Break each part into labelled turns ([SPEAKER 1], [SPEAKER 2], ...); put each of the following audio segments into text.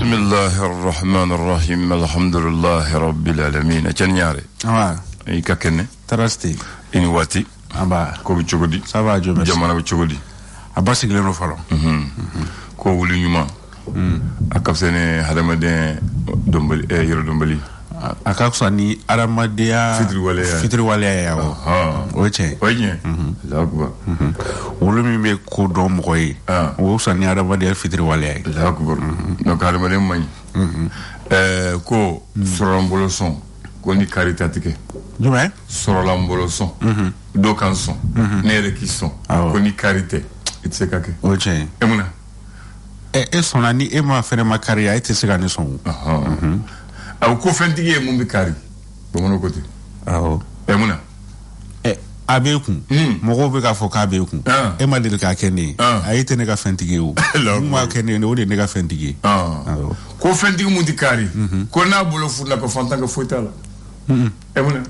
[SPEAKER 1] Bismillahirrahmanirrahim. Alhamdulillahi rabbil alamin. Tianyare.
[SPEAKER 2] Ah.
[SPEAKER 1] I kakene.
[SPEAKER 2] Tarasti.
[SPEAKER 1] Ini wati.
[SPEAKER 2] Aba.
[SPEAKER 1] Ko bi chogodi.
[SPEAKER 2] Ça va Dieu merci.
[SPEAKER 1] Jamana bi chogodi.
[SPEAKER 2] Aba sigleno falo.
[SPEAKER 1] Ko wuli nyuma. Akapsene hadamaden dombali yero dombali.
[SPEAKER 2] Akaksa ni aramadea fitri waleya yawo. Oche.
[SPEAKER 1] Oye. Lagba.
[SPEAKER 2] Wolo mi be ko do mo yi. Wo sani aramadea fitri waleya.
[SPEAKER 1] Lagba. No hadamaden mani. Ko sorambolo son. Ko ni karitatike.
[SPEAKER 2] Jume?
[SPEAKER 1] Sorambolo son. Do kan son. Nere ki son. Ko ni karite. Itse kake.
[SPEAKER 2] Oche.
[SPEAKER 1] Emuna.
[SPEAKER 2] Sona ni ema fere makaria ite sega ni son.
[SPEAKER 1] Aw ko fentigi e mumbi kari bomono kote emuna
[SPEAKER 2] abekun mogo be ka fo ka abekun e ma dele ka kene ayite ne ka fentigi o ma kene ne o de ne ka fentigi
[SPEAKER 1] ko fentigi mundi kari ko na bolo funa ko fantanga fotala emuna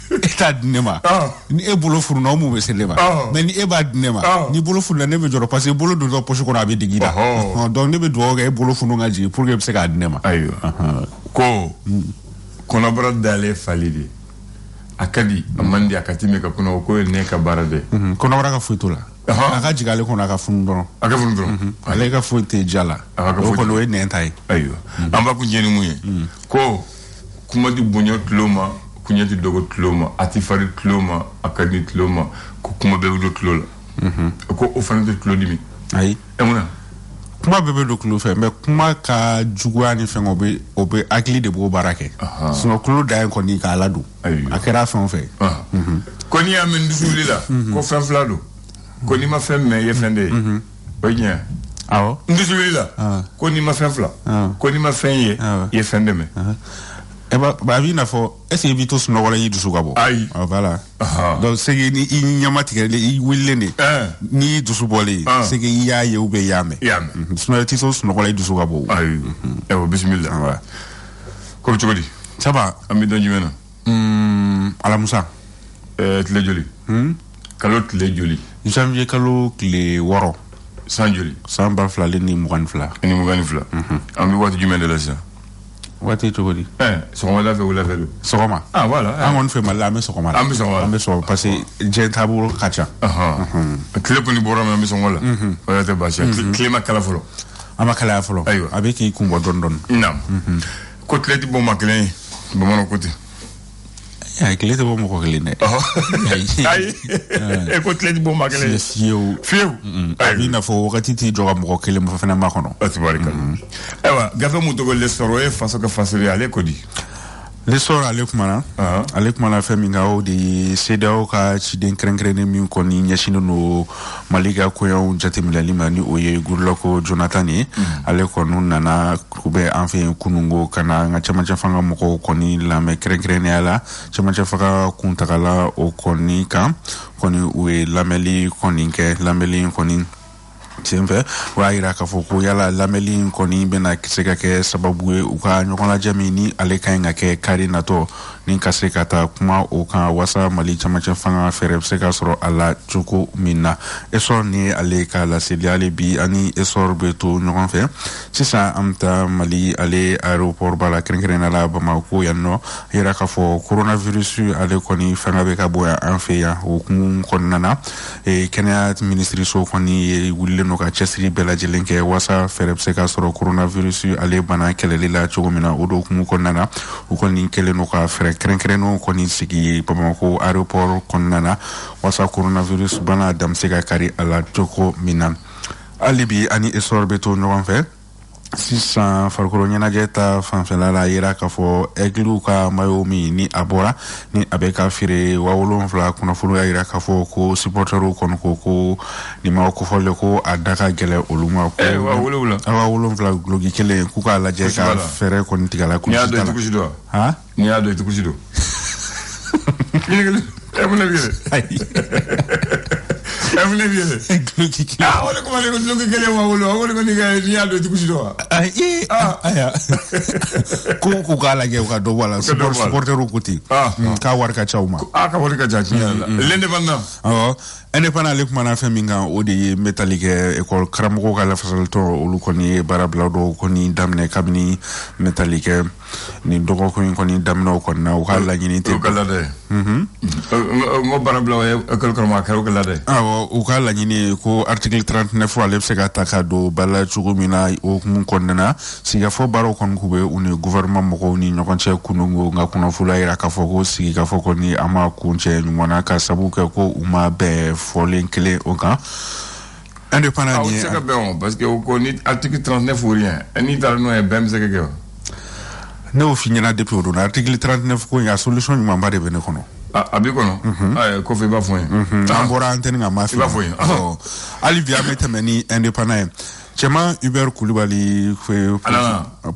[SPEAKER 2] eta dinema ni e bolo furu no mu be selema mais ni e ba dinema ni bolo furu ne be joro parce que bolo do poche ko na be digida donc ne be do ga e bolo furu ngaji pour que se ka dinema
[SPEAKER 1] ayo ko kono bra dale falidi akadi amandi akati me ka kono ko ne ka barade
[SPEAKER 2] kono bra ka fuitula aka jigale kono aka fundon ale ka fuite jala ko no e ne ntai
[SPEAKER 1] ayo amba ku jeni muye ko kuma di bonyo tloma kunyati dogo tloma atifari tloma akadi tloma ko kuma be do tlola ko ofanete tlodimi
[SPEAKER 2] ayi
[SPEAKER 1] emuna
[SPEAKER 2] kuma bebe do klo fe mais kuma ka jugwa ni fe obe akili de bo barake sino klo da en ko ni ka ladu akera fe fe
[SPEAKER 1] ko ni amen dusuli la ko fe flado ko ni ma fe me ye fende onya
[SPEAKER 2] awo
[SPEAKER 1] dusuli la ko ni ma fe fla ko ni ma fe ye fende me
[SPEAKER 2] ba bi na fo ese bi to suno wala yi dusu gabo voilà donc c'est ni nyamati ke i willene ni dusu bole c'est que ya ye ube yame suno ti so suno wala yi dusu gabo
[SPEAKER 1] bismillah ko chogodi
[SPEAKER 2] ça va
[SPEAKER 1] ami don jimena
[SPEAKER 2] ala musa
[SPEAKER 1] tle joli kalo tle joli
[SPEAKER 2] janvier kalo kle woro
[SPEAKER 1] san joli
[SPEAKER 2] san ba fla le ni mugan fla
[SPEAKER 1] ami wati jimena la sa
[SPEAKER 2] wati chogodi
[SPEAKER 1] sogoma la fe wala fe
[SPEAKER 2] sogoma
[SPEAKER 1] voilà
[SPEAKER 2] on fait mal la mais sogoma parce que j'ai tabou kacha
[SPEAKER 1] clé ko ni borama mais sogoma la wala te bacha clé ma kala folo
[SPEAKER 2] ama kala folo avec ki kumbo don
[SPEAKER 1] nam ko clé bon maklen bo mono côté
[SPEAKER 2] ay clé te bon ko clé ne
[SPEAKER 1] ay e ko clé bon maklen
[SPEAKER 2] fiu abi na fo wakati ti joga mo ko clé mo fa na ma kono
[SPEAKER 1] tabaraka ewa gafa mu to go le soro e faso ka fasiri ale ko di
[SPEAKER 2] le soro ale kumana fe minga o di sedao ka ci den krenkrene mi ko ni nyashino no maliga ko yo jati milali mani o ye gurloko Jonathan ale ko non nana kube enfin kunungo kana nga chama fanga mo ko ni la me krenkrene ala chama fanga kuntakala o koni ka koni we lameli koninke lameli konin Tienfe wa ira ka foko yala lameli koni bena kiseka ke sababu uka nyokona jamini ale kainga ke kari nato ni kaseka ta kuma o kan wasa mali chama fanga fere seka soro ala chuku minna eso ni ale ka la seliale bi ani esor beto nyokon fe sisa amta mali ale aéroport bala krenkrena la Bamako yanno ira ka fo coronavirus ale koni fanga be ka boya anfe ya o kun konnana kenya ministry so koni wulle no ka chesri bela jelenke wasa ferep seka soro coronavirus ale bana kelele la chogomina odo kumu konnana o koni kele no ka fere krenkreno koni sigi Bamako aéroport konnana wasa coronavirus bana dam seka kari ala choko mina alibi ani esorbeto no fe sisan farikolo ɲɛnajɛ ta fanfɛla la yera k'a fɔ ɛgliw ka mayo min ni a bɔra ni a bɛ ka feere 7,000 kunnafoni y'a yira k'a fɔ ko supporteriw kɔni ko nin ma kofɔle ko a da ka gɛlɛ olu ma ko 7,000 guloki kelen k'u k'a lajɛ ka fɛɛrɛ kɔni tigɛla
[SPEAKER 1] ni y'a dɔn i tɛ kusi dɔn ni y'a dɔn i tɛ kusi dɔn Amne bien. Ah, on est comment les gens qui les wolo, on est comme il y a de couchido.
[SPEAKER 2] Aya. Ko kala ge ka do wala supporter kuti. Ka war ka chauma.
[SPEAKER 1] Ka war ka chauma. L'indépendant.
[SPEAKER 2] Indépendant le kuma na feminga o de metallique école kramko ka la fasal to olu koni barabla do koni damne kabini metallique ni dogo koni damno ko na o kala nyini te.
[SPEAKER 1] O kala de. Mo barabla école kramko ka o kala de.
[SPEAKER 2] O kala nyini ko article 39 wa le sega taka do bala chugumina o mun konnana siga fo baro kon kube uni gouvernement mo ni nyokonche kunungo nga kuna fula ira ka foko siga foko ni ama kunche nyumona ka sabuke ko uma be folen clé au camp indépendant
[SPEAKER 1] ni c'est bon parce que on connaît article 39 ou rien ni dans nous bem c'est que
[SPEAKER 2] ne au finira depuis au article 39 ko ya solution ni mamba de bene kono
[SPEAKER 1] abi kono ko fe ba fon
[SPEAKER 2] ambora antenne nga mafi
[SPEAKER 1] ba fon
[SPEAKER 2] alivia metemeni indépendant chema Hubert Koulibaly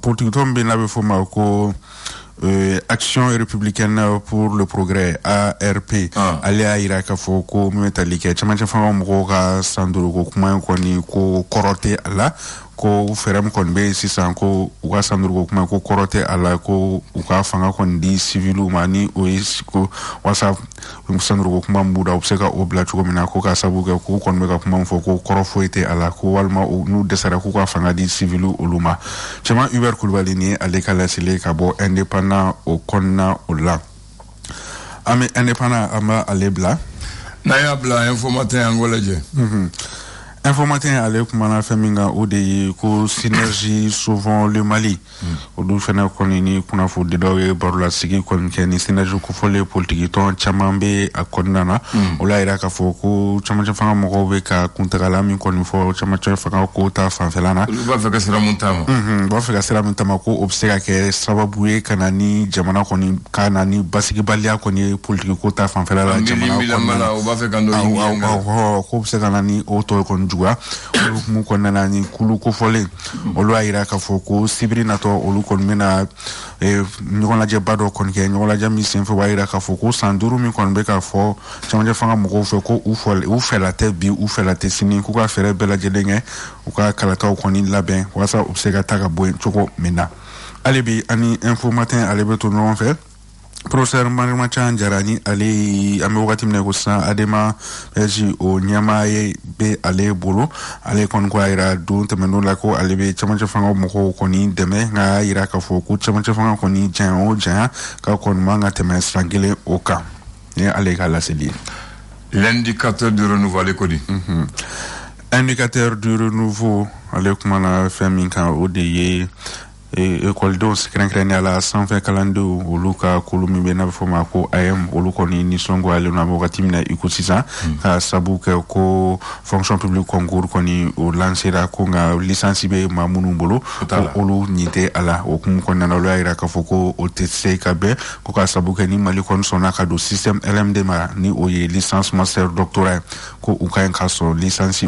[SPEAKER 2] politique tombe na be foma ko Action républicaine pour le progrès ARP alia iraka foko metalike chama chama mo ka sanduru ko kuma ko ni ko korote ala ko ferem kon be sisan ko wa sanduru ko kuma ko korote ala ko ka fanga kon di civilu mani o ko wasa sanduru ko kuma mbuda obseka obla chuko mina ko ka sabuga ko kon be ka kuma fo ko korofoite ala ko walma nu desara ko ka fanga di civilu uluma chama Hubert Koulibaly ni aleka la sile ka bo indépendant au konna au la ame indépendant ama alebla
[SPEAKER 1] na ya bla informateur angolaje
[SPEAKER 2] informateur ale kuma na feminga o de ko synergie souvent le Mali o du fena konini kuna fo de dawe barula sigi kon ken synergie ko fole politique ton chamambe akonnana o la ira ka fo ko chamacha fanga mo be ka kuntagala mi kon fo chamacha fanga ko ta fanfelana
[SPEAKER 1] ba fe ka sira muntama
[SPEAKER 2] ba fe ka sira muntama ko obsega ke sababu e kanani jamana koni kanani basigi balia koni politique ko ta fanfelana jamana
[SPEAKER 1] ko ba fe ka ndo
[SPEAKER 2] ko obsega nani o to kon juga mu kon nana ni kulu ko fole olu ayira ka foko sibiri nato olu kon mena nyon la je bado kon ke nyon la jami sen fo ayira ka foko sanduru mi kon be ka fo chama fanga mo fo ko u fe la te bi u fe la te sini ku ka fere bela je denge u ka kala ka kon ni laben wasa obsega taka boy choko mena alebi ani informateur alebe to non fait Professeur Marima Chanjarani ale ame wakati mne kusa adema eji o nyama ye be ale bolo ale kon kwa ira du temeno lako ale be chamacha fanga moko koni deme nga ira ka foku chamacha fanga koni jan o jan ka kon manga teme strangele oka ne ale ka la seli
[SPEAKER 1] l'indicateur du renouveau ale kodi
[SPEAKER 2] indicateur du renouveau ale kuma na feminka odeye école do secrétaire ala sanfé kalando oluka kolumi bena foma ko am oluko ni songo ale na wakati mna ikosisa ka sabuke ko fonction publique concours koni o lancera ko nga licence be mamunu mbolo olu nyite ala o kum konna na loira ka foko o tc kabe ko ka sabuke ni mali kon sona ka do système LMD ma ni o ye licence master doctorat ko u ka en kaso licence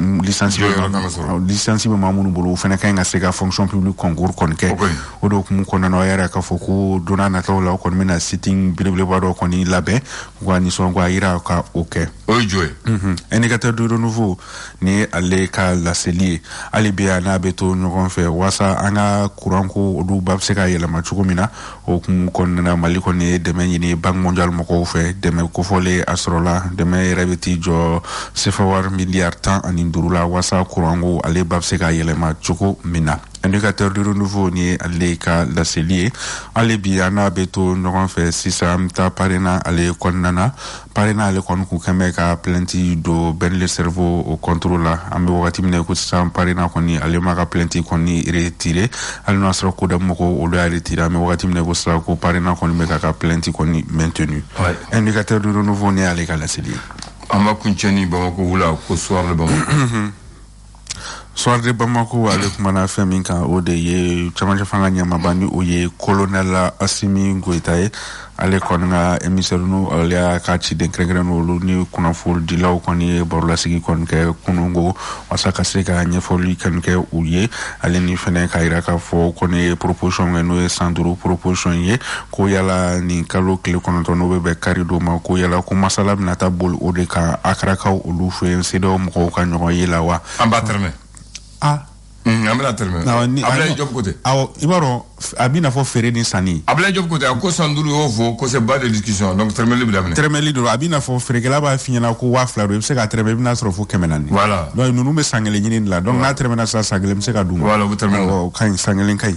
[SPEAKER 2] be mamunu mbolo fena ka nga sega fonction publique concours kon ke odo kum konna no yara ka foko dona na tawla kon mena sitting bileble wado kon ni labe ko ni so ngwa ira ka okay
[SPEAKER 1] ojoe
[SPEAKER 2] indicateur du renouveau ni ale ka la selie ale bia na beto nyogon fe wasa anga kuranko odu babse ka yela machugumina o kum konna mali kon ni deme ni bank mondial moko fe deme ko fole asrola deme rebeti jo sefawar milliard tan anindurula wasa kurango ale babse ka yela machugumina indicateur du renouveau ni ale ka la selie ale bia na beto nyogon fe sisam ta parena ale konnana parena ale kon ku keme ka plenty do ben le cerveau au contrôle ambe wakati mne ko sam parena koni ale maka plenty koni retiré al nostro ko da moko o le retiré ambe wakati mne ko sa ko parena koni meka ka plenty koni maintenu indicateur du renouveau ni ale ka la selie
[SPEAKER 1] ama kuncheni ba ko wula ko soir le ba
[SPEAKER 2] soir de Bamako avec mana feminka o de ye chamaja fanga nyama bani o ye colonel Assimi Goïta ale konga émissaire no ale ka ci de kregreno lu ni kuna ful di law koni borla sigi kon ke kunungo wasaka seka nya foli kan ke uye ale ni fene ka ira ka fo koni proposition no sanduru proposition ye ko yala ni kalo kle kono to no be karido ma ko yala ko masala na tabul o de ka akra ka ulu fe sedo mo ka nyo yela wa
[SPEAKER 1] ambaterme amla terme abla job côté
[SPEAKER 2] aw ibaro abina fo fere ni sani
[SPEAKER 1] abla job côté ko sanduru yo fo ko c'est bas de discussion donc terme libre amne
[SPEAKER 2] terme libre abina fo fere gela ba finyana ko wa flaro se ka terme bina soro fo kemenani
[SPEAKER 1] voilà
[SPEAKER 2] donc nunu me sangele nyini la donc na terme na sa sangele se ka dum
[SPEAKER 1] voilà bu terme
[SPEAKER 2] o kan sangele kai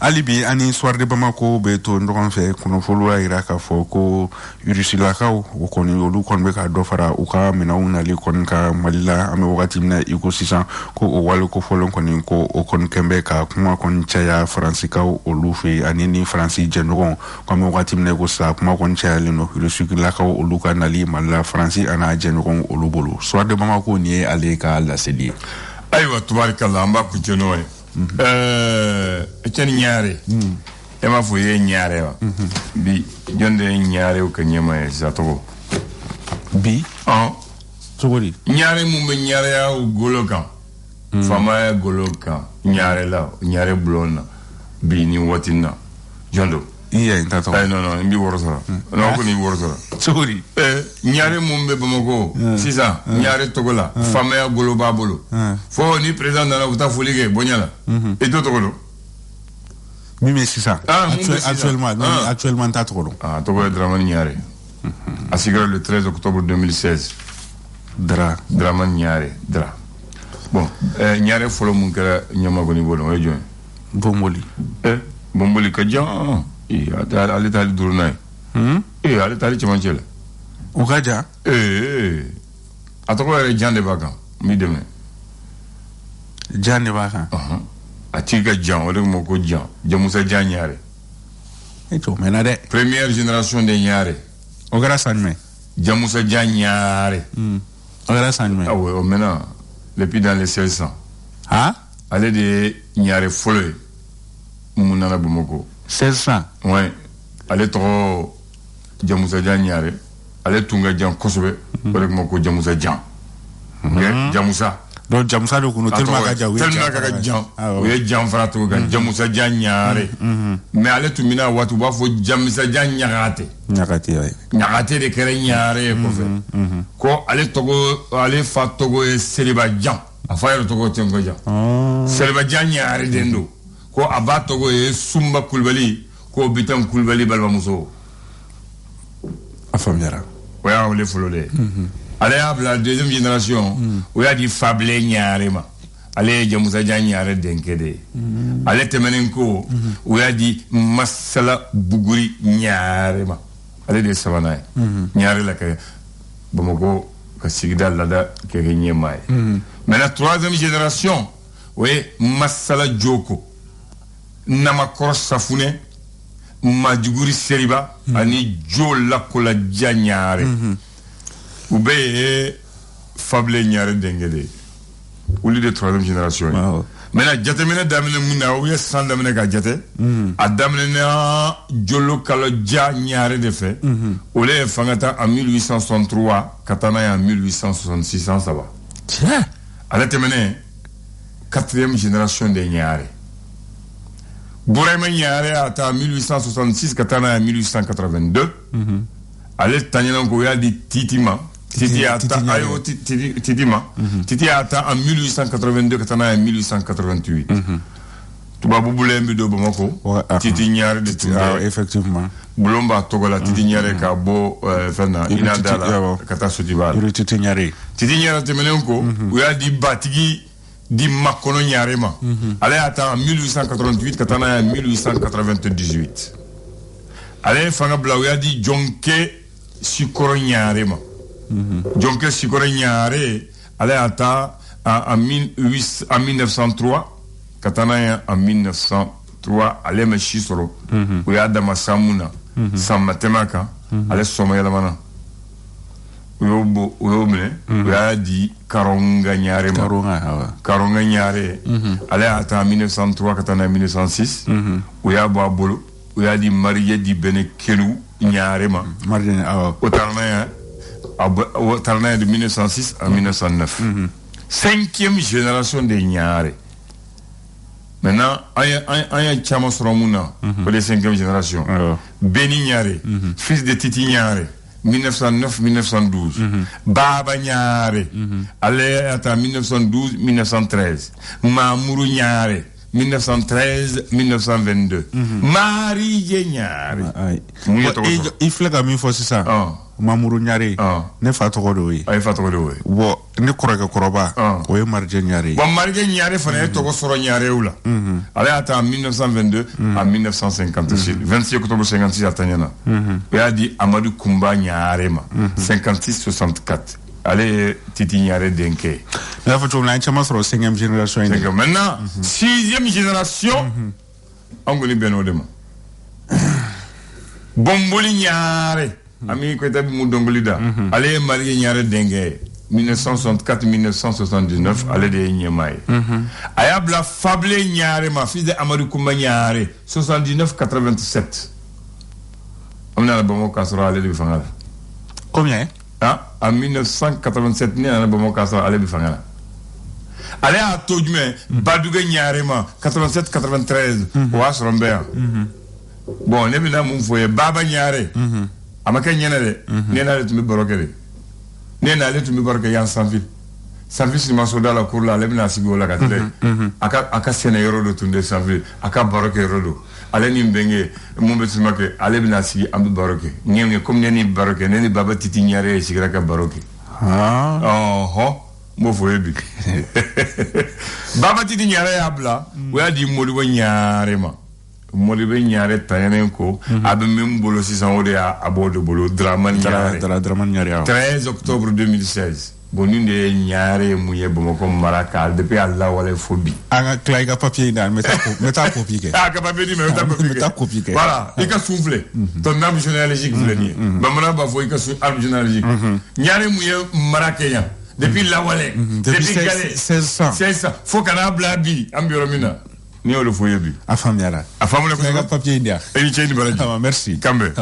[SPEAKER 2] alibi ani soir de Bamako be to ndon fe kuno fo lo ira ka fo ko urusila ka o ko ni olu kon be ka do fara o ka mina una li kon ka malila ame wakati mina iko sisan ko o walo ko folon koni ko o kon kembe ka kuma kon chaya francika o lufe anini franci jenogon comme wakati mne ko sa kuma kon chaya lino rusukila ka o luka nali malla franci ana jenogon o lubulu soit de Bamako ni ale ka la sedi
[SPEAKER 1] aywa tubarakallah amba ku jenoy etienne nyare ema fo ye nyare wa bi jonde nyare o kanyema e zato
[SPEAKER 2] bi sogori
[SPEAKER 1] nyare mu me nyare ya o golokan fama ya golokan nyare la nyare blona bi ni watina jondo
[SPEAKER 2] iya intato
[SPEAKER 1] non mbi worosora non ko ni worosora
[SPEAKER 2] sogori
[SPEAKER 1] nyare mu me Bamako sisa nyare togola fama ya golo babolo fo ni président na uta folige bonyala et to togolo
[SPEAKER 2] mimi sisa actuellement ta togolo
[SPEAKER 1] togo Dramane Niaré asigra le 13 octobre 2016 Dramane Niaré bon Niaré folo mun kala nyama goni bolo way joy bomboli ka jan ale tali durunay ale tali chamanchela
[SPEAKER 2] o gaja
[SPEAKER 1] atoko re jande bakan mi demne
[SPEAKER 2] jande bakan
[SPEAKER 1] atika jan o de mo ko jan jamusa jan Niaré
[SPEAKER 2] eto menade
[SPEAKER 1] première génération de Niaré
[SPEAKER 2] o gara sanme
[SPEAKER 1] jamusa jan Niaré
[SPEAKER 2] o gara sanme
[SPEAKER 1] ah ouais maintenant depuis dans les 1600 allez de Niaré folé munana Bamako
[SPEAKER 2] 1600
[SPEAKER 1] ouais allez trop jamusa jan Niaré allez tunga jan kosobe avec moko jamusa jan jamusa
[SPEAKER 2] donc jamusa do kuno tellement ka jaw
[SPEAKER 1] jan we jan frato ga jamusa jan Niaré mais allez tumina watu ba fo jamusa jan nyagate de kere Niaré ko fe ko allez togo allez fa togo e Seriba jan afayro togo tengo jan Seriba jan Niaré dendo ko aba togo e Sumba Kulbali ko Bitam Kulbali balba muso
[SPEAKER 2] afamyara
[SPEAKER 1] ouais on les fololé allez la deuxième génération où il y a du Fablé Niaré ma allez jamusa jan Niaré denkede allez temenenko où il y a di Masala Buguri Niaré ma allez de savana Niaré la ka Bamako ka sigida lada ke nyema mais la troisième génération oui Masala Joko Namakor Safune Majuguri Seriba ani Jola Kola Niaré Oube Fablé Niaré dengede ou de troisième génération maintenant jatemene damene muna ou sans damene ka jate a damene na Jolo Kala Niaré de fait ou les fangata en 1863 katana en 1866 ça va à la temene quatrième génération de Niaré Bourema Niaré ata 1866 katana en 1882 allez tanyana ko ya di Titima Titi ata ayo Titima Titi ata en 1882 katana en 1888 tuba bubule mbido Bamako Titi Niaré de Tunga
[SPEAKER 2] effectivement
[SPEAKER 1] Bulomba Togola Titi Niaré ka bo fena inadala kata sotiba
[SPEAKER 2] Titi Niaré
[SPEAKER 1] temenenko u ya di batigi di Makono Niaré ma allez ata en 1888 katana en 1898 allez fanga bla u ya di Jonke Sikoro Niaré ma Jonke Sikoro Niaré allez ata en 1903 katana en 1903 allez me chisoro u ya dama samuna samma temaka allez soma yalamana a dit Karonga Nyare. Karonga Nyare. Elle est en 1903, en 1906. Où il y a Babolo, où il y a dit marié di Bene Kelou Nyare. Au Tarnaya de 1906 à 1909. Cinquième génération de Nyare. Maintenant, il y a Chamos Romuna pour les cinquième génération. Beni Nyare, fils de Titi Nyare. 1909-1912. Baba Nyare, allez à 1912-1913. Mamourou Nyare, 1913-1922. Marie Nyare.
[SPEAKER 2] Il faut que je fasse ça. Mamourou Nyare, ne fatogoroi. Bon, ne koraka koroba. Oui, Marie Nyare.
[SPEAKER 1] Bon, Marie Nyare, fallait togo soro Nyare oula. Allez à 1922 à 1956. 26 octobre 56 à Tanyana. Il a dit Amadou Kumba Nyare ma. 56-64. Allez, Titi Nyare Denke.
[SPEAKER 2] Là, faut que tu aies la cinquième génération.
[SPEAKER 1] Maintenant, sixième génération, on connaît bien au demain. Bomboli Nyare. Ami Kweta Moudongolida. Allez, Marie Nyare Dengue. 1964-1979, allez de Nyamaï. Ayabla Fablé Nyare, ma fils de Amadou Koumba Nyare. 79-87. On a la bombe Kassora, allez de Bifangala.
[SPEAKER 2] Combien?
[SPEAKER 1] En 1987, on a la bombe Kassora, allez de Bifangala. Allez à Todjme, Badouga Nyare, ma 87-93, Ouas Rombert. Bon, on est venu à mon foyer, Baba Nyare. Amaka Nyanare, Nena to me borokere. Nena let me borokere yan sanville. Sanville si masoda la cour la lebna sigo la katele. Aka sene yoro do tunde sanville, aka boroke rodo. Ale ni mbenge mumbe simake ale bna sigi ambi boroke. Nyenge comme neni boroke, neni baba titi nyare sigira ka boroke. Mo foyebi. Baba titi nyare abla, we di modu nyare ma. Moribe Nyare Tayanenko, Abe Mbolo 600 à bord de Bolo, Draman Nyare. 13 octobre 2016. Bonune de Nyare Mouye Bomoko Maraka, depuis Allah Wale Phobie.
[SPEAKER 2] Un claiga papier dans métacopique.
[SPEAKER 1] Ah, papier, métacopique. Voilà, il a soufflé. Ton âme généalogique, vous l'avez dit. Mamana Bafo, il a soufflé, âme généalogique. Nyare Mouye Marakayan. Depuis la Wale. Depuis Galé. 1600. Faut qu'on a blabi, Ambioromina. Ni o le foyer bi
[SPEAKER 2] afam yara
[SPEAKER 1] afam le ko
[SPEAKER 2] papier india
[SPEAKER 1] e ni baraji
[SPEAKER 2] merci
[SPEAKER 1] kambe.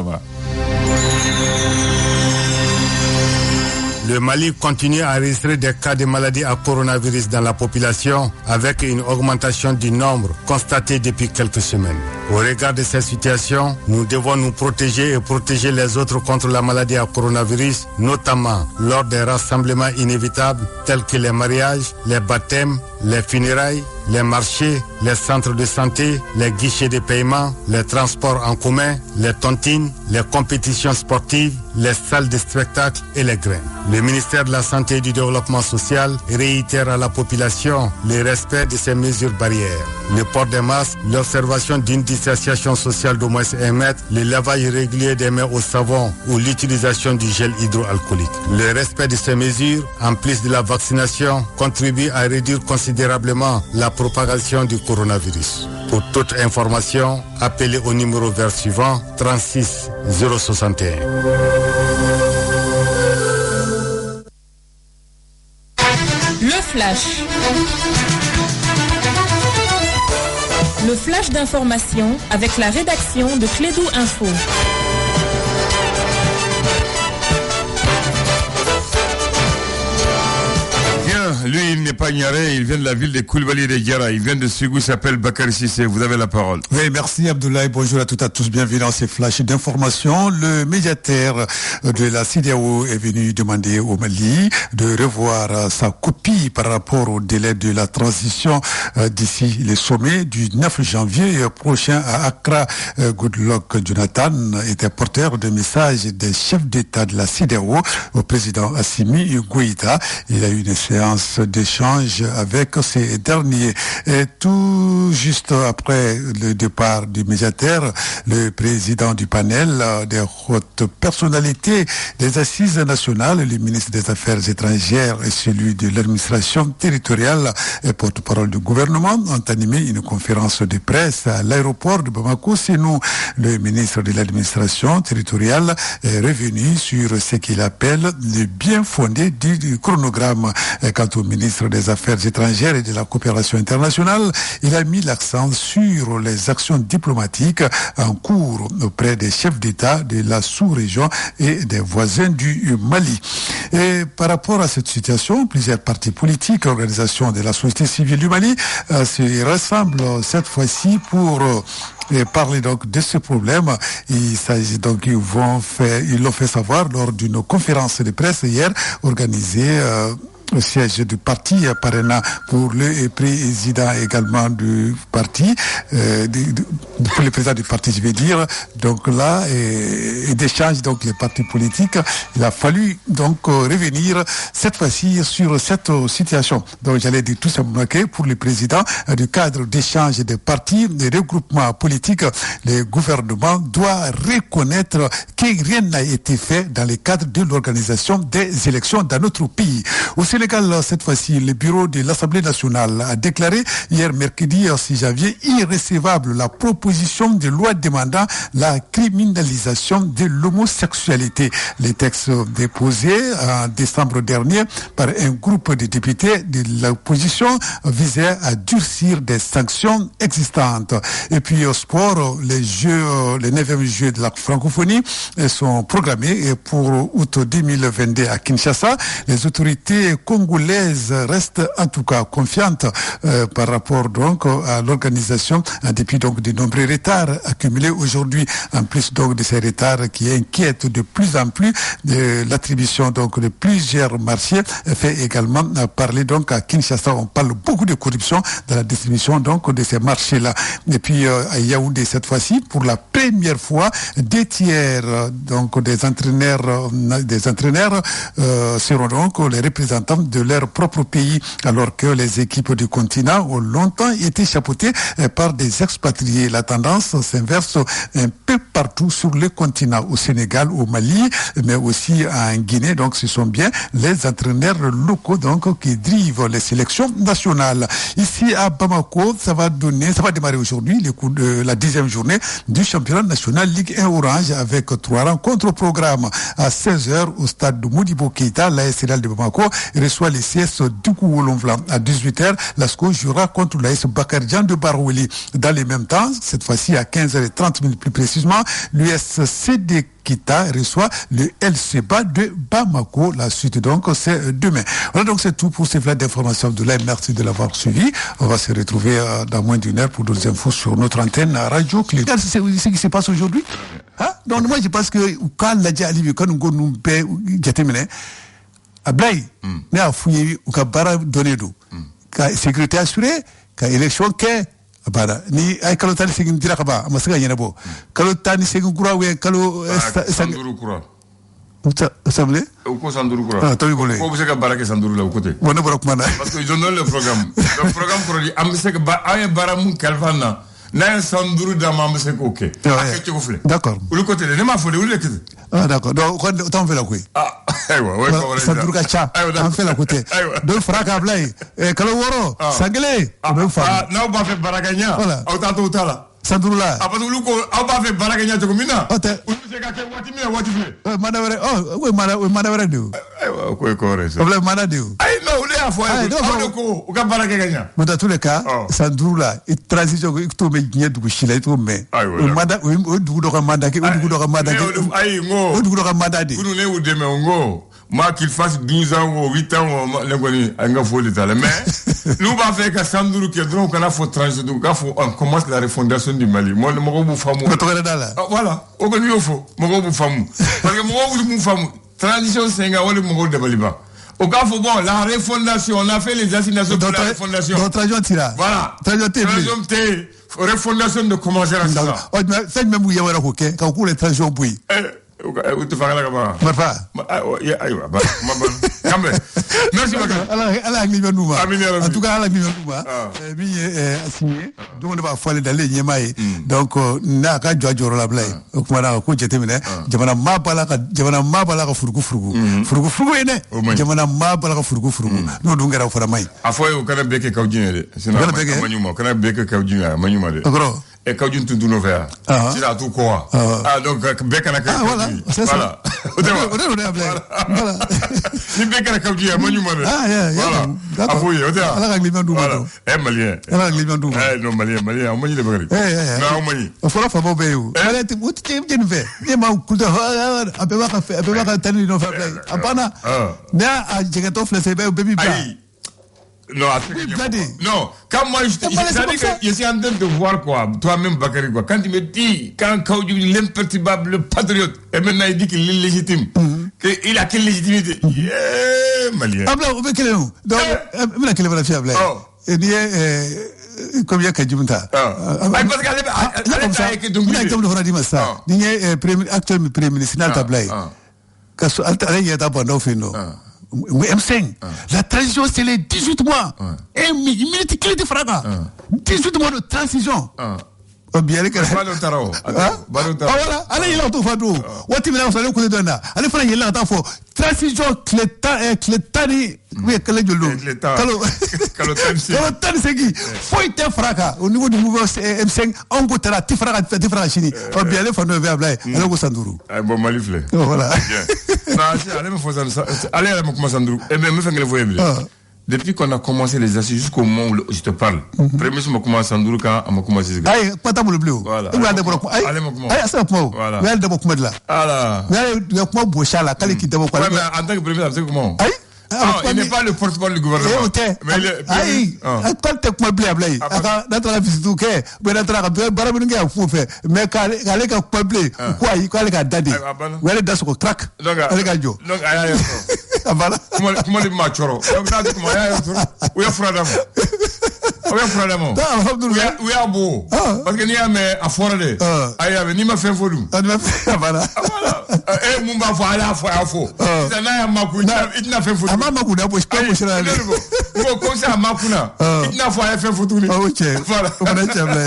[SPEAKER 3] Le Mali continue à enregistrer des cas de maladie à coronavirus dans la population avec une augmentation du nombre constatée depuis quelques semaines. Au regard de cette situation, nous devons nous protéger et protéger les autres contre la maladie à coronavirus, notamment lors des rassemblements inévitables tels que les mariages, les baptêmes, les funérailles, les marchés, les centres de santé, les guichets de paiement, les transports en commun, les tontines, les compétitions sportives, les salles de spectacle et les grains. Le ministère de la Santé et du Développement social réitère à la population le respect de ces mesures barrières. Le port des masques, l'observation d'une distanciation sociale d'au moins 1 mètre, le lavage régulier des mains au savon ou l'utilisation du gel hydroalcoolique. Le respect de ces mesures, en plus de la vaccination, contribue à réduire considérablement la propagation du coronavirus. Pour toute information, appelez au numéro vert suivant 36 061.
[SPEAKER 4] Le flash. Le flash d'information avec la rédaction de Clédou Info.
[SPEAKER 1] Lui, il n'est pas Nyaré, il vient de la ville de Koulibaly de Diarra, il vient de Ségou, il s'appelle Bakary Sissé. Vous avez la parole.
[SPEAKER 5] Oui, merci Abdoulaye. Bonjour à toutes et à tous. Bienvenue dans ces flashs d'information. Le médiateur de la CEDEAO est venu demander au Mali de revoir sa copie par rapport au délai de la transition d'ici le sommet du 9 janvier prochain à Accra. Goodluck Jonathan était porteur de messages des chefs d'État de la CEDEAO au président Assimi Goïta. Il a eu une séance d'échange avec ces derniers. Et toujours juste après le départ du médiateur, le président du panel des hautes personnalités des assises nationales, le ministre des Affaires étrangères et celui de l'administration territoriale et porte-parole du gouvernement ont animé une conférence de presse à l'aéroport de Bamako. C'est nous, le ministre de l'administration territoriale est revenu sur ce qu'il appelle le bien fondé du chronogramme. Quant au ministre des Affaires étrangères et de la coopération internationale, il a mis l'accent sur les actions diplomatiques en cours auprès des chefs d'État de la sous-région et des voisins du Mali. Et par rapport à cette situation, plusieurs partis politiques, organisations de la société civile du Mali se rassemblent cette fois-ci pour parler donc de ce problème. Il s'agit donc, ils l'ont fait savoir lors d'une conférence de presse hier organisée au siège du parti parrainant pour le président également du parti, pour le président du parti, je vais dire. Donc là, et d'échange donc les partis politiques, il a fallu donc revenir cette fois-ci sur cette situation. Donc j'allais dire tout simplement que pour le président du cadre d'échange des partis, des regroupements politiques, le gouvernement doit reconnaître que rien n'a été fait dans le cadre de l'organisation des élections dans notre pays. Au Sénégal, cette fois-ci, le bureau de l'Assemblée nationale a déclaré hier mercredi 6 janvier irrecevable la proposition de loi demandant la criminalisation de l'homosexualité. Les textes déposés en décembre dernier par un groupe de députés de l'opposition visaient à durcir des sanctions existantes. Et puis au sport, les 9e Jeux de la francophonie sont programmés pour août 2022 à Kinshasa. Les autorités congolaises restent en tout cas confiantes par rapport donc à l'organisation, en dépit donc de nombreux retards accumulés aujourd'hui. En plus donc de ces retards qui inquiètent de plus en plus, l'attribution donc de plusieurs marchés fait également parler donc à Kinshasa. On parle beaucoup de corruption dans la distribution donc de ces marchés-là. Et puis à Yaoundé cette fois-ci, pour la première fois, 2 tiers donc des entraîneurs seront donc les représentants de leur propre pays, alors que les équipes du continent ont longtemps été chapeautées par des expatriés. La tendance s'inverse un peu partout sur le continent, au Sénégal, au Mali, mais aussi en Guinée. Donc ce sont bien les entraîneurs locaux donc qui drivent les sélections nationales. Ici à Bamako, ça va démarrer aujourd'hui la 10e journée du championnat national Ligue 1 Orange avec 3 rencontres au programme. À 16h au stade de Modibo Keïta, l'AS Real de Bamako reçoit les CS Dougou-Wolonvla. À 18h, l'ASCO jouera contre l'AS Bakardjan de Barouli. Dans les mêmes temps, cette fois-ci à 15h30 plus précisément, l'USCD Kita reçoit le LCBA de Bamako. La suite donc c'est demain. Voilà, donc c'est tout pour ces flats d'informations de là. Merci de l'avoir suivi. On va se retrouver dans moins d'une heure pour d'autres infos sur notre antenne Radio Clé. C'est ce qui se passe aujourd'hui. Hein? Donc moi je pense que quand la dialogue quand nous paie jatemene Ablaye ne a fouillé ou ka bara donné do ka sécurité assurée ka élection ke bada ni ay kalo tani segin dira ba amasaga nyana bo kalo tani segin kura we kalo
[SPEAKER 1] sanduru kura
[SPEAKER 5] semblé
[SPEAKER 1] ko sanduru kura
[SPEAKER 5] ah tawi bolé
[SPEAKER 1] ko buseka barake sanduru la côté
[SPEAKER 5] wona bora kuma
[SPEAKER 1] parce que ils ont donné le programme produit am seka ba ay baramun kalfana na sanduru da mam seka OK akete ko flé
[SPEAKER 5] d'accord
[SPEAKER 1] le côté de ma folie ou le côté
[SPEAKER 5] ah d'accord donc on fait la quoi
[SPEAKER 1] ouais
[SPEAKER 5] sanduru ka cha on fait la côté donc fraka Ablaye kalo woro sangale
[SPEAKER 1] na ba fait barakanya au tato utala
[SPEAKER 5] Sandrula.
[SPEAKER 1] Apa tu luko apa fe barakanya to mina?
[SPEAKER 5] Ote.
[SPEAKER 1] Use ka ke wati mina wati fe.
[SPEAKER 5] Mana were we mana were do.
[SPEAKER 1] Ko kore ça.
[SPEAKER 5] Problème mana do.
[SPEAKER 1] Ay no ule afo ay ko o ka barakanya.
[SPEAKER 5] Mais dans tous les cas, Sandrula et transition ko to me nya du shila to me. Manda o du do ka manda ke o du do ka manda ke.
[SPEAKER 1] Ay ngo.
[SPEAKER 5] O du do ka manda de.
[SPEAKER 1] Kunu ne u de me ngo. Moi qu'il fasse 12 ans ou 8 ans le goni anga folie tala mais nous va faire que Sandrou qui donc on a faut trancher donc on commence la refondation du Mali. Moi le moko bu famu. Voilà, o goni yo fo moko bu famu. Parce que moko bu famu transition senga wala moko de Baliba. Au cas faut bon la refondation on a fait les assignations pour la refondation.
[SPEAKER 5] Notre agent tira.
[SPEAKER 1] Voilà. Refondation de commencer à ça.
[SPEAKER 5] Oh mais ça même où y a wala ko ke ka ko les transition bui.
[SPEAKER 1] tu fanga la ba
[SPEAKER 5] marfa
[SPEAKER 1] aywa ba kambe merci beaucoup
[SPEAKER 5] ala ngi numa
[SPEAKER 1] Amin ya Rabbi.
[SPEAKER 5] en tout cas ala ngi numa mi signé donc ba fole dalé nyemaye donc na ka jojoro la blay kuma na ko jetemine jamana ma bala ka furugu ene jamana ma bala ka furugu no dungara fara mai
[SPEAKER 1] afoyo kana beke kawjine de sina manyuma kana beke kawjine manyuma de
[SPEAKER 5] gros
[SPEAKER 1] e kawjin tuntu no fer sina tu quoi donc beke na
[SPEAKER 5] voilà c'est ça voilà
[SPEAKER 1] ni beke na kawjine manyuma de voilà afoyo ota
[SPEAKER 5] ala ka liman du
[SPEAKER 1] voilà malien
[SPEAKER 5] ala ka liman du
[SPEAKER 1] non malien on mani de bagari non mani
[SPEAKER 5] fora fa bobe yo ala te muti te nve ni ma kulta abeba ka tani no fa play apana na a jegato flese be baby bra
[SPEAKER 1] non, non, quand moi je suis en train de voir quoi, toi-même Bakary quoi, quand tu me dis, quand Kaoudou l'imperturbable patriote, et maintenant il dit qu'il est légitime, qu'il a quelle légitimité? Malien.
[SPEAKER 5] Ah bla, on veut qu'il est où? Donc, il a quelle va la fiable? Et dit, comme il y a Kajumta.
[SPEAKER 1] Parce
[SPEAKER 5] qu'elle premier ministre, la transition, c'est les 18 mois. Et minute clé de fraga. 18 mois de transition. Bien les gars. Voilà, allez, il a tout fait. What il a fait, le donner. Allez, faire il a tout fait. Transition, clétani, oui, que le jolo. Clétani, c'est qui? Faut être fraga. Au niveau du mouvement M5, on goûte la tifraga chini. Bien les faire de blay. Allez, au Sandourou.
[SPEAKER 1] Bon, maliflé.
[SPEAKER 5] Voilà.
[SPEAKER 1] Allez, me faire ça. Allez, à me Sandourou. Et même, me faire le voyer. Depuis qu'on a commencé les assises jusqu'au moment où je te parle, premier je me commence à Sandourou quand on m'a commencé.
[SPEAKER 5] Aïe, pas ta boule bleue.
[SPEAKER 1] Voilà.
[SPEAKER 5] Aïe, ça va. Voilà. Mais elle de beaucoup de là.
[SPEAKER 1] Voilà.
[SPEAKER 5] Mais elle de beaucoup bouchala, qu'elle quitte beaucoup.
[SPEAKER 1] Ouais, mais en tant que premier, c'est comment?
[SPEAKER 5] Aïe.
[SPEAKER 1] Non, il n'est pas le porte-parole du gouvernement.
[SPEAKER 5] Mais aïe, quand tu es blé à blé, dans la visite du quai, mais dans la barabuninga à fou fait, mais quand elle est pas blé, quoi, il est à daddy. Ou elle est dans son track.
[SPEAKER 1] Donc,
[SPEAKER 5] elle est Joe.
[SPEAKER 1] Donc, aïe, comment les machoro? Donc, là, comment aïe, où est Fradam? Où est Fradam? Où est Abo? Parce que n'y a mais à Fordé. Aïe, mais n'y m'a fait folou. Voilà. Eh, mon bafou, allez à faux. Il n'a fait folou.
[SPEAKER 5] Ama makuna bo ska bo shira le
[SPEAKER 1] ko ko sa makuna itna fo ay fe fotu ni
[SPEAKER 5] ok
[SPEAKER 1] voilà
[SPEAKER 5] on a table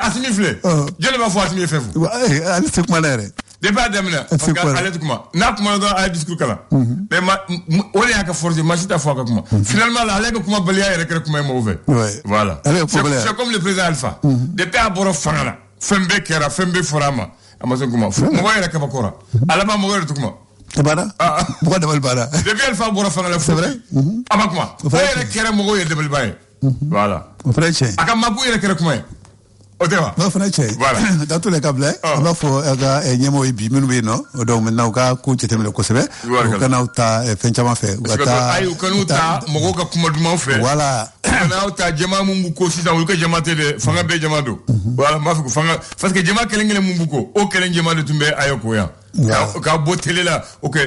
[SPEAKER 1] asimi fle je ne ma fo asimi fe fu
[SPEAKER 5] ali se kuma lere
[SPEAKER 1] de ba demna ale tukuma na kuma do ay discours kala mais ma ole aka forger machita fo ka kuma finalement la ale ko kuma baliya yere kere kuma mauvais voilà c'est comme le président Alpha depuis à boro fangala fembe kera fembe forama amason kuma mo yere ka bakora alama mo yere tukuma
[SPEAKER 5] Bana pourquoi de Bana
[SPEAKER 1] depuis Alpha boro fangala c'est vrai amakuma yere kere mo yere de balbaye voilà
[SPEAKER 5] frère
[SPEAKER 1] aka maku yere kere kuma Otewa.
[SPEAKER 5] Non, frère, voilà. Dans tous les cas, on va faire un nyemo ibi minu no. Donc maintenant, on va coucher le kosebe. On va nauta fenchama fait.
[SPEAKER 1] Aïe, on nauta mogo ka kumaduma fait.
[SPEAKER 5] Voilà.
[SPEAKER 1] On nauta jama mumbuko si ça ou que jama tele fanga be jama do. Voilà, ma fuku fanga parce que jama kelengele mumbuko. O keleng jama de tumbe ayoko ya. Ka bo tele la. OK,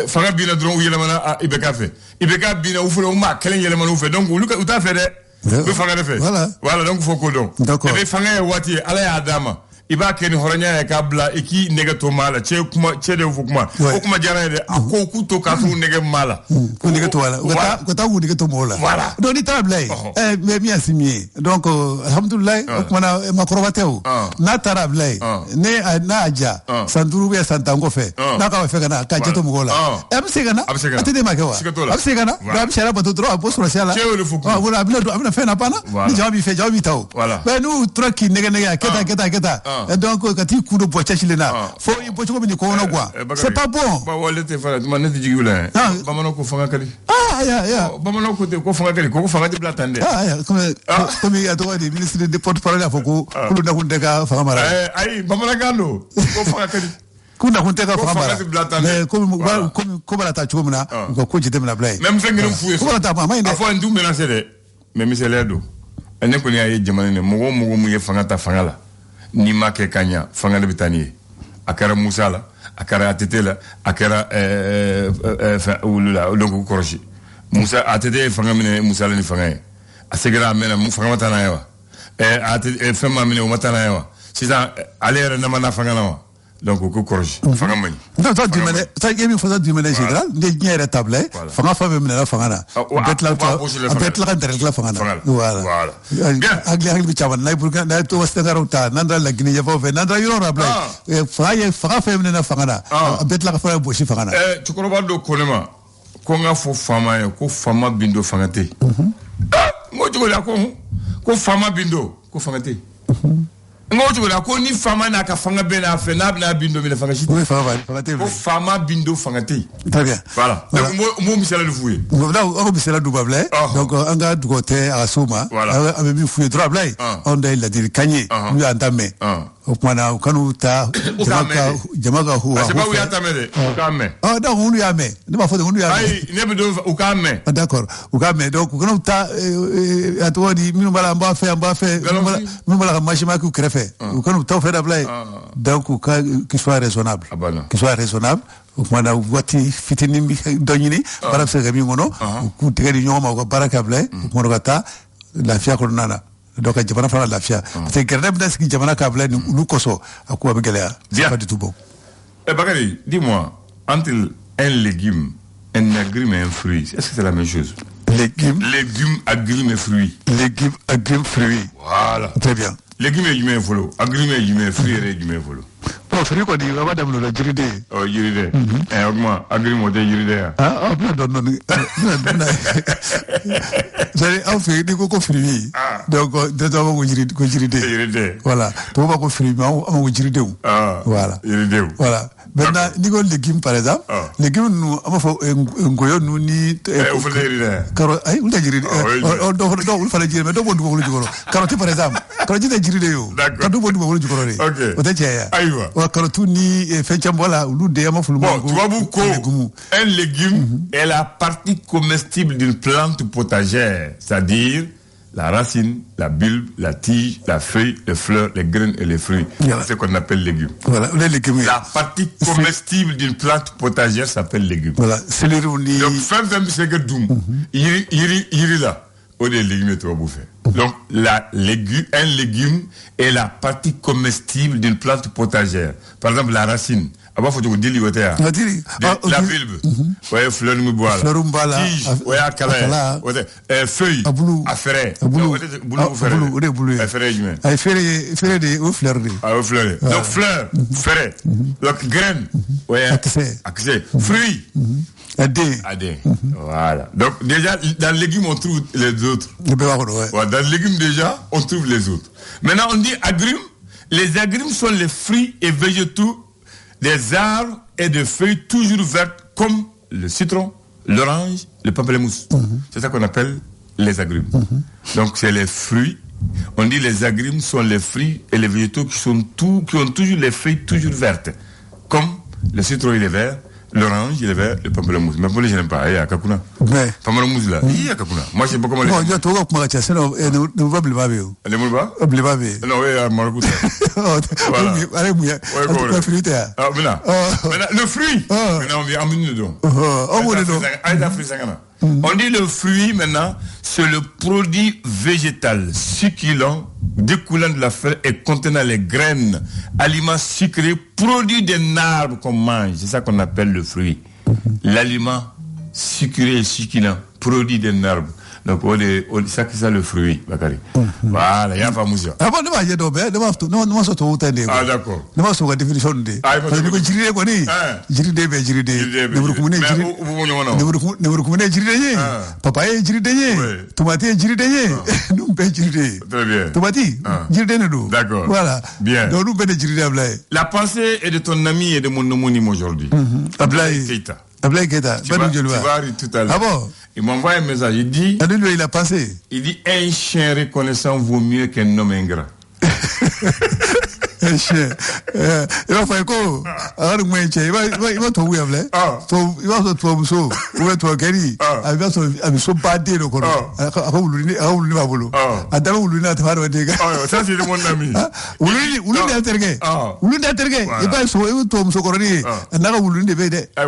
[SPEAKER 1] fanga bina dron ou yelemana ibeka fait. Ibeka bina ou fule ou ma keleng yelemana ou fait. Donc ou ta fait be fanga de fait. Voilà, donc faut qu'on donc. Et be fanga wati ala ya adama. Iba ken horanya ya kabla iki nega to mala che kuma che de fukuma o kuma jara de ako ku to ka fu nega mala
[SPEAKER 5] ku nega to wala ko ta wu nega to mola
[SPEAKER 1] voilà
[SPEAKER 5] donc ni table mais bien signé donc alhamdulillah kuma na makrobateo na tarablay ne na aja sanduru be santango fe na ka fe kana ka jeto mola absegana atede makewa absegana ba shara bato tro abosro sala wala abna fe na pana ni jawabi taw mais nous troki nega keta et donc quand il coup de boîte chilena faut il faut comme ni ko na quoi c'est pas bon
[SPEAKER 1] ba wala te fara man net jigula ba mano ko fanga kali
[SPEAKER 5] ya
[SPEAKER 1] ba mano ko te ko fanga kali ko fanga de blatande comme il y a droit des ministres de porte-parole faut ko lu na hunde ka fanga mara ay ba mano galo ko fanga kali
[SPEAKER 5] kuna hunde ka fanga mara mais comme la ta chumna ko jite mna blay
[SPEAKER 1] même fengere mfuye
[SPEAKER 5] ko la ta mama inde
[SPEAKER 1] afo ndu menacer de mais misele do ene ko ni ay jamane ne mogo mu ye fanga ta fanga la ni ma ke kanya fanga de bitani akara Musa la akara atete la akara ulula donc koroshi Musa atete fanga mine Musa la ni fanga asegara mena fanga matana yawa atete fema mine matana yawa sisa alere na mana fanga na Donc, au courage. Fangamani.
[SPEAKER 5] Non, toi, du manière, ça y est, il faut ça du manière générale. Les niais à table, fanga fa même la fangana. Bet la entre la fangana. Voilà. Agli agli chawan na burga na to wastanga rota nanda la gini ya fo nanda yoro rabla. Fanga fa même na fangana. Bet la fa boshi fangana.
[SPEAKER 1] Tu crois do konema. Konga fo fama ya ko fama bindo fangate. Ngo tu la ko fama bindo ko fangate. Ngo la ko ni fama na ka fanga be na fe na bindo mi na fanga shit.
[SPEAKER 5] Oui, fangate.
[SPEAKER 1] Ko fama bindo fangate.
[SPEAKER 5] Très bien.
[SPEAKER 1] Voilà. Donc mo misala le fouiller.
[SPEAKER 5] Là on misala du bablé. Donc on a du côté à Soma. On a mis fouiller droit blé. On a il a dit kanye. Lui a entamé. Okwana ukanu ta jamaga huwa.
[SPEAKER 1] C'est pas où y a tamé. Ukame.
[SPEAKER 5] Ah donc on lui a mis. Ne pas faute on lui a mis.
[SPEAKER 1] Ai ne bedo ukame.
[SPEAKER 5] D'accord. Ukame donc ukanu ta atwadi minu bala mba fait minu bala machima ku krefe. Ukanu ta fait blé. Donc qu'il soit raisonnable. Qu'il soit raisonnable. Ukwana wati fitini donyini para se gami ngono ku tegari nyoma ko baraka blé. Ukwana kata la fia ko nana. Donc jamana fana lafia c'est que rêve d'aski jamana kabla nous koso akuwa begelea c'est pas du tout bon.
[SPEAKER 1] Bakary, dis-moi, entre un légume, un agrume et un fruit, est-ce que c'est la même chose?
[SPEAKER 5] Légume,
[SPEAKER 1] agrume et fruit.
[SPEAKER 5] Légume, agrume, fruit.
[SPEAKER 1] Voilà.
[SPEAKER 5] Très bien.
[SPEAKER 1] Légume et humain volo, agrume et humain, fruit et humain volo.
[SPEAKER 5] Bon, fruit quoi dit, on va d'abord la jiride.
[SPEAKER 1] Oh, jiride. Eh, augment, agrume ou jiride.
[SPEAKER 5] Ah, non. J'allais en fait des coco fruits. Donc, deux hommes au jiride. Voilà. Tout va qu'on fruit, mais on jiride. Voilà. Jiride. Voilà. Maintenant, niveau légumes par exemple, légumes nous, on va ngoyo nous ni.
[SPEAKER 1] On fait des jiride.
[SPEAKER 5] Carotte, on t'a jiride. On fait des jiride, mais donc on va le carotte par exemple. Carotte est jiride yo.
[SPEAKER 1] D'accord.
[SPEAKER 5] Quand on va le carotte.
[SPEAKER 1] Ok.
[SPEAKER 5] On t'a dit.
[SPEAKER 1] Aïwa.
[SPEAKER 5] Carotte ni fait chambola ou l'oudé à mon flou.
[SPEAKER 1] Bon, tu vois beaucoup. Un légume est la partie comestible d'une plante potagère, c'est-à-dire la racine, la bulbe, la tige, la feuille, les fleurs, les graines et les fruits. C'est ce qu'on appelle légumes.
[SPEAKER 5] Voilà, les légumes.
[SPEAKER 1] La partie comestible d'une plante potagère s'appelle légumes.
[SPEAKER 5] Voilà, c'est les roulis.
[SPEAKER 1] Donc, c'est que doum. Il là. Au des légumes, tu vas bouffer. Donc, un légume est la partie comestible d'une plante potagère. Par exemple, la racine. Avant, il faut que tu dises la bulbe. Ouais, fleur de bois. Tige. Ouais, acala. Feuille. Affaire. Boulou. Affaire humain.
[SPEAKER 5] Affaire de fleurs.
[SPEAKER 1] Fleur. Donc, fleur. Ferret. Donc, graines. Ouais. Accès. Fruits. Adé. Voilà. Donc, déjà, dans le légume, on trouve les autres. Dans le légume, déjà, on trouve les autres. Maintenant, on dit agrumes. Les agrumes sont les fruits et végétaux des arbres et de feuilles toujours vertes comme le citron, l'orange, le pamplemousse. C'est ça qu'on appelle les agrumes. Donc, c'est les fruits. On dit les agrumes sont les fruits et les végétaux qui ont toujours les feuilles toujours vertes. Comme le citron, il est vert. L'orange, il est vert, le pamplemousse. Mais pour les gens, n'aiment pas. Il y a Kakuna.
[SPEAKER 5] Mais.
[SPEAKER 1] Pamplemousse là. Il y a Kakuna. Moi, je sais pas comment les.
[SPEAKER 5] Non, il y a tout le monde qui a ça. Non, ne va plus baver.
[SPEAKER 1] Les Mouba?
[SPEAKER 5] Plus baver.
[SPEAKER 1] Non, oui, à Marocouta.
[SPEAKER 5] Voilà. Allez, mouya.
[SPEAKER 1] Le fruit. Maintenant, le fruit. Maintenant, on vient en minute dedans. On dit le fruit, maintenant, c'est le produit végétal succulent découlant de la feuille et contenant les graines, aliments sucrés, produit d'un arbre qu'on mange. C'est ça qu'on appelle le fruit. L'aliment sucré et succulent, produit d'un arbre. Donc, ça, c'est ça le fruit, Bakary. Voilà, il y a pas moussa.
[SPEAKER 5] Ah bon, non,
[SPEAKER 1] d'accord.
[SPEAKER 5] Non, la définition de.
[SPEAKER 1] Ah, d'accord.
[SPEAKER 5] Voilà.
[SPEAKER 1] Bien. La pensée est de ton ami et de mon homonyme aujourd'hui.
[SPEAKER 5] Ablaye Keita. Tu vas
[SPEAKER 1] tout à l'heure.
[SPEAKER 5] Ah bon?
[SPEAKER 1] Il m'envoie un message, il dit...
[SPEAKER 5] il a pensé.
[SPEAKER 1] Il dit, un chien reconnaissant vaut mieux qu'un homme ingrat.
[SPEAKER 5] Un chien. Il va faire quoi? Alors, moi, il va trouver un blé. Il va trouver un saut. Il va trouver un gari. Il va trouver un saut badé. Il va trouver un
[SPEAKER 1] ça, c'est mon ami.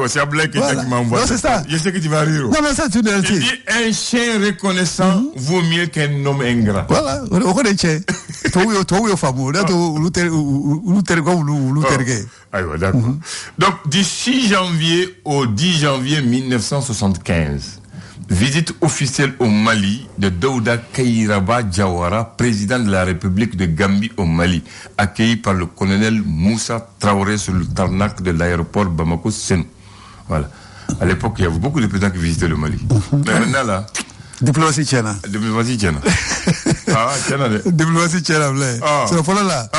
[SPEAKER 1] C'est un blague qui m'envoie.
[SPEAKER 5] C'est ça.
[SPEAKER 1] Je sais que tu vas rire.
[SPEAKER 5] Non, mais ça, c'est une réalité.
[SPEAKER 1] Il dit, un chien reconnaissant vaut mieux qu'un homme ingrat.
[SPEAKER 5] Voilà. On connaît chien.
[SPEAKER 1] D'accord. Donc, du 6 janvier au 10 janvier 1975, visite officielle au Mali de Daouda Kairaba Diawara, président de la République de Gambie au Mali, accueilli par le colonel Moussa Traoré sur le tarmac de l'aéroport Bamako-Senou. Voilà. À l'époque, il y avait beaucoup de présidents qui visitaient le Mali. Mais maintenant, là...
[SPEAKER 5] Diplomatie Tchana.
[SPEAKER 1] Diplomatie Tchana. Tchana de.
[SPEAKER 5] Diplomatie Tchana, blé. C'est le problème là.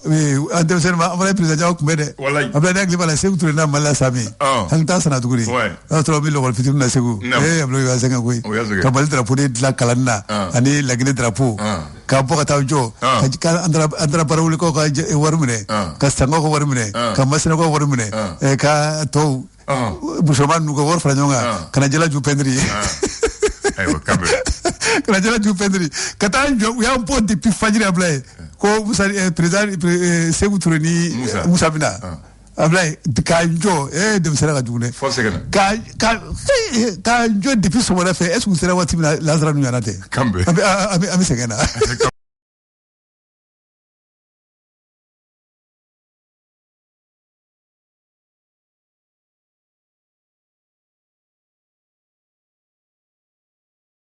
[SPEAKER 5] Oui, en deuxième, on va président Koumbede.
[SPEAKER 1] Voilà.
[SPEAKER 5] Après, il va la Ségou Tourena Mala Sami. Hangta Sanatouri.
[SPEAKER 1] Ouais.
[SPEAKER 5] On trouve le rôle futur de la Ségou. Eh, Ablo Yazengakoui. Kabal drapeau de la Kalana. Ani la Guinée drapeau. Kapo Kataujo. Andra Barouliko Warmune. Kastango Warmune. Kamasino Warmune. Ka Tou. Bushoman Nuko War Franjonga. Kanajala Jupendri. Kana jala du pendri kata njo ya mpo depuis fajiri ablay ko musa président Sékou Touré ni Moussa Bina ablay ka njo de sera ka dugune ka njo depuis so wala fait est-ce que vous sera wati lazara nu yanate
[SPEAKER 1] kambe
[SPEAKER 5] ami segena